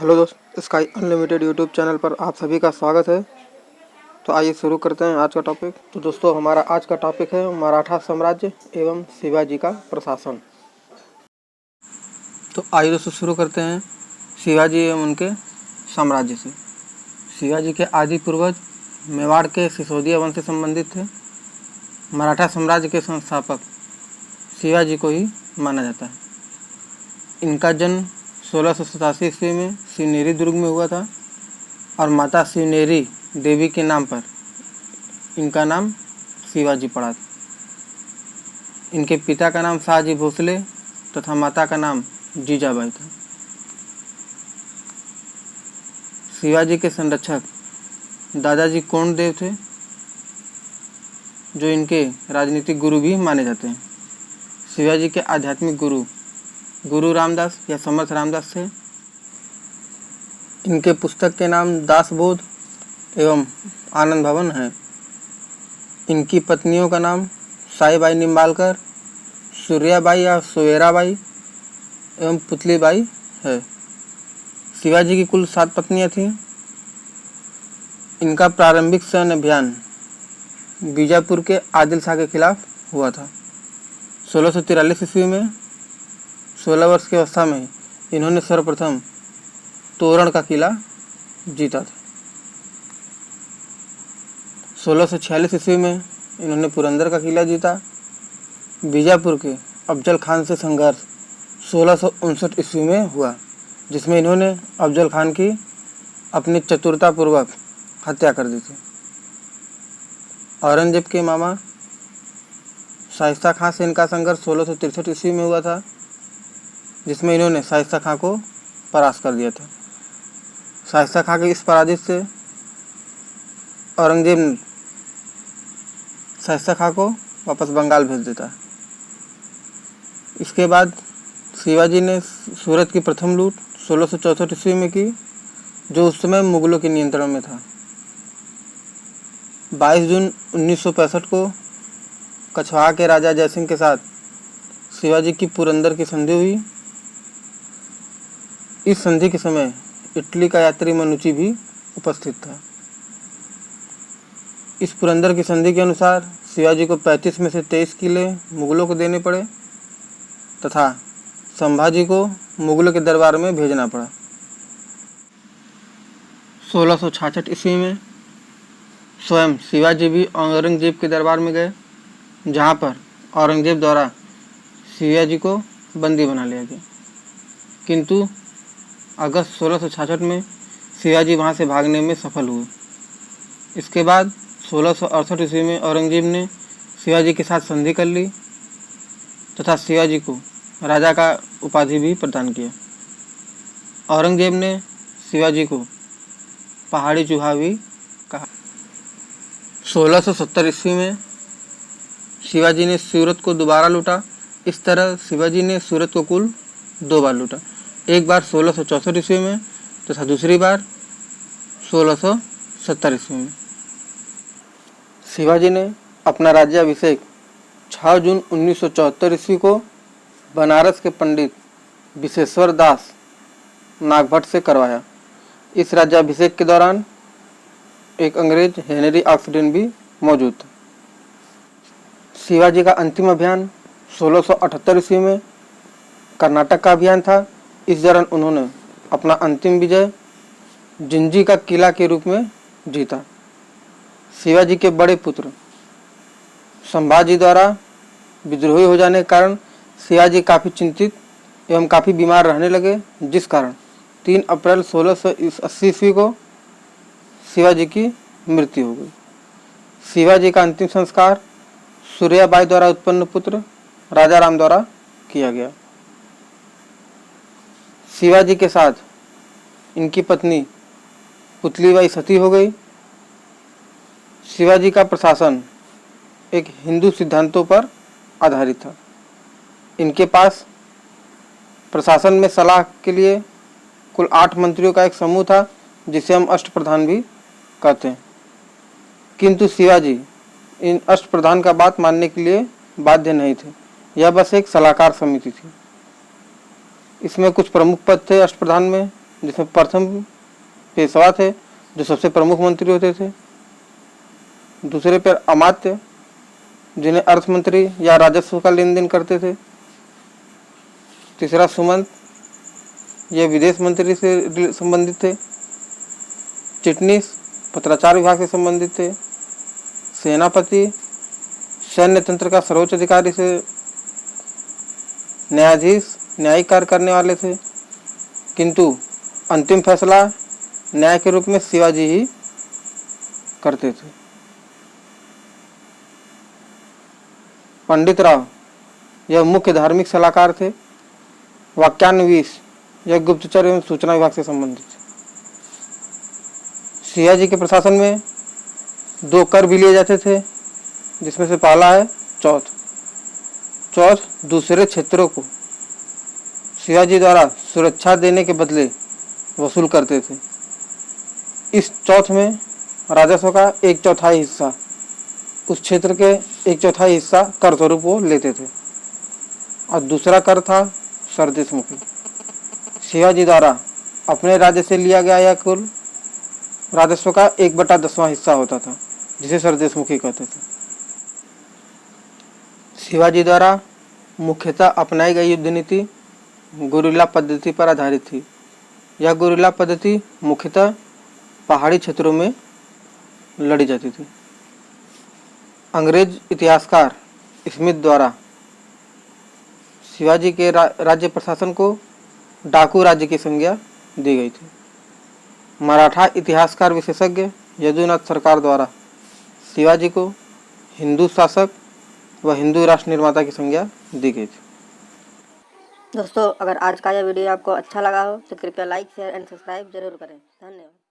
Hello दोस्त, sky unlimited YouTube channel पर आप सभी का स्वागत है। तो आइए शुरू करते हैं आज का टॉपिक। तो दोस्तों, हमारा आज का टॉपिक है मराठा साम्राज्य एवं शिवाजी का प्रशासन। तो आइए दोस्तों शुरू करते हैं शिवाजी एवं उनके साम्राज्य से। शिवाजी के आदि पूर्वज मेवाड़ के सिसोदिया वंश से संबंधित थे। मराठा साम्राज्य के संस्थापक शिवाजी को ही माना जाता है। इनका जन्म 1687 ईस्वी में शिवनेरी दुर्ग में हुआ था और माता शिवनेरी देवी के नाम पर इनका नाम शिवाजी पड़ा। इनके पिता का नाम शाहजी भोसले तथा माता का नाम जीजाबाई था। शिवाजी के संरक्षक दादाजी कोंडदेव थे, जो इनके राजनीतिक गुरु भी माने जाते हैं। शिवाजी के आध्यात्मिक गुरु रामदास या समर्थ रामदास थे। इनके पुस्तक के नाम दासबोध एवं आनंद भवन है। इनकी पत्नियों का नाम साईबाई निम्बालकर, सूर्याबाई या सुवेराबाई एवं पुतलीबाई है। शिवाजी की कुल 7 पत्नियां थीं। इनका प्रारंभिक सैन्य अभियान बीजापुर के आदिल शाह के खिलाफ हुआ था। 1643 ईस्वी में 16 वर्ष की अवस्था में इन्होंने सर्वप्रथम तोरण का किला जीता था। 1646 ईस्वी में इन्होंने पुरंदर का किला जीता। बीजापुर के अफजल खान से संघर्ष 1659 ईस्वी में हुआ, जिसमें इन्होंने अफजल खान की अपनी चतुरतापूर्वक हत्या कर दी थी। औरंगजेब के मामा शाइस्ता खां से इनका संघर्ष 1663 ईस्वी में हुआ था, जिसमें इन्होंने शाइस्ता खां को परास्त कर दिया था। शाइस्ता खां के इस पराजय से औरंगजेब ने शाइस्ता खां को वापस बंगाल भेज देता है। इसके बाद शिवाजी ने सूरत की प्रथम लूट 1664 ईस्वी में की, जो उस समय मुगलों के नियंत्रण में था। 22 जून 1965 को कछवाहा के राजा जयसिंह के साथ शिवाजी की पुरंदर की संधि हुई। इस संधि के समय इटली का यात्री मनुची भी उपस्थित था। इस पुरंदर की संधि के अनुसार शिवाजी को 35 में से 23 किले मुगलों को देने पड़े तथा संभाजी को मुगलों के दरबार में भेजना पड़ा। 1666 ईस्वी में स्वयं शिवाजी भी औरंगजेब के दरबार में गए, जहां पर औरंगजेब द्वारा शिवाजी को बंदी बना लिया गया। किंतु अगस्त 1666 में शिवाजी वहां से भागने में सफल हुए। इसके बाद 1668 ईस्वी में औरंगजेब ने शिवाजी के साथ संधि कर ली तथा शिवाजी को राजा का उपाधि भी प्रदान किया। औरंगजेब ने शिवाजी को पहाड़ी चूहा भी कहा। 1670 ईस्वी में शिवाजी ने सूरत को दोबारा लूटा। इस तरह शिवाजी ने सूरत को कुल 2 बार लूटा, एक बार 1664 ईस्वी में तथा दूसरी बार 1670 ईस्वी में। शिवाजी ने अपना राज्याभिषेक 6 जून 1974 ईस्वी को बनारस के पंडित विशेश्वर दास नागभट्ट से करवाया। इस राज्याभिषेक के दौरान एक अंग्रेज हेनरी ऑक्सडेन भी मौजूद था। शिवाजी का अंतिम अभियान 1678 ईस्वी में कर्नाटक का अभियान था। इस दौरान उन्होंने अपना अंतिम विजय जिंजी का किला के रूप में जीता। शिवाजी के बड़े पुत्र संभाजी द्वारा विद्रोही हो जाने के कारण शिवाजी काफ़ी चिंतित एवं काफ़ी बीमार रहने लगे, जिस कारण 3 अप्रैल 1680 ईस्वी को शिवाजी की मृत्यु हो गई। शिवाजी का अंतिम संस्कार सूर्याबाई द्वारा उत्पन्न पुत्र राजा राम द्वारा किया गया। शिवाजी के साथ इनकी पत्नी पुतलीबाई सती हो गई। शिवाजी का प्रशासन एक हिंदू सिद्धांतों पर आधारित था। इनके पास प्रशासन में सलाह के लिए कुल 8 मंत्रियों का एक समूह था, जिसे हम अष्टप्रधान भी कहते हैं। किंतु शिवाजी इन अष्टप्रधान का बात मानने के लिए बाध्य नहीं थे। यह बस एक सलाहकार समिति थी। इसमें कुछ प्रमुख पद थे अष्टप्रधान में, जिसमें प्रथम पेशवा थे जो सबसे प्रमुख मंत्री होते थे, दूसरे पर अमात्य जिन्हें अर्थ मंत्री या राजस्व का लेन देन करते थे, तीसरा सुमंत ये विदेश मंत्री से संबंधित थे, चिटनीस पत्राचार विभाग से संबंधित थे, सेनापति सैन्य तंत्र का सर्वोच्च अधिकारी से, न्यायाधीश न्यायिक कार्य करने वाले थे, किंतु अंतिम फैसला न्याय के रूप में शिवाजी ही करते थे। पंडित राव यह मुख्य धार्मिक सलाहकार थे। वाक्यान्वीस यह गुप्तचर एवं सूचना विभाग से संबंधित थे। शिवाजी के प्रशासन में 2 कर भी लिए जाते थे, जिसमें से पहला है चौथ दूसरे क्षेत्रों को शिवाजी द्वारा सुरक्षा देने के बदले वसूल करते थे। इस चौथ में राजस्व का 1/4 हिस्सा उस क्षेत्र के 1/4 हिस्सा कर स्वरूप वो लेते थे, और दूसरा कर था सरदेशमुखी। शिवाजी द्वारा अपने राज्य से लिया गया यह कुल राजस्व का 1/10वां हिस्सा होता था, जिसे सरदेशमुखी कहते थे। शिवाजी द्वारा मुख्यतः अपनाई गई युद्ध नीति गुरिल्ला पद्धति पर आधारित थी। यह गुरिल्ला पद्धति मुख्यतः पहाड़ी क्षेत्रों में लड़ी जाती थी। अंग्रेज इतिहासकार स्मिथ द्वारा शिवाजी के राज्य प्रशासन को डाकू राज्य की संज्ञा दी गई थी। मराठा इतिहासकार विशेषज्ञ यदुनाथ सरकार द्वारा शिवाजी को हिंदू शासक व हिंदू राष्ट्र निर्माता की संज्ञा दी गई थी। दोस्तों, अगर आज का यह वीडियो आपको अच्छा लगा हो तो कृपया लाइक, शेयर एंड सब्सक्राइब जरूर करें। धन्यवाद।